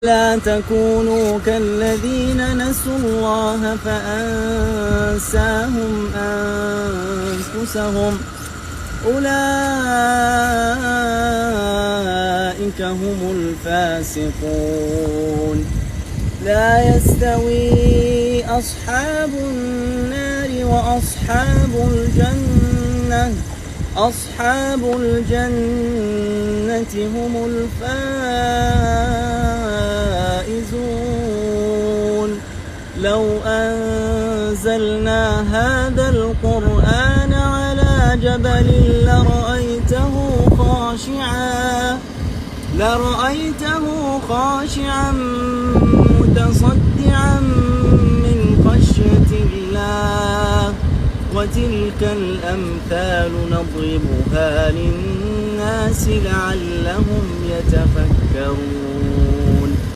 لا تكونوا كالذين نسوا الله فأنساهم أنفسهم أولئك هم الفاسقون. لا يستوي أصحاب النار وأصحاب الجنة أصحاب الجنة هم الفائزون. لو أنزلنا هذا القرآن على جبل لرأيته خاشعا متصدعا من خشية الله. وتلك الأمثال نضربها للناس لعلهم يتفكرون.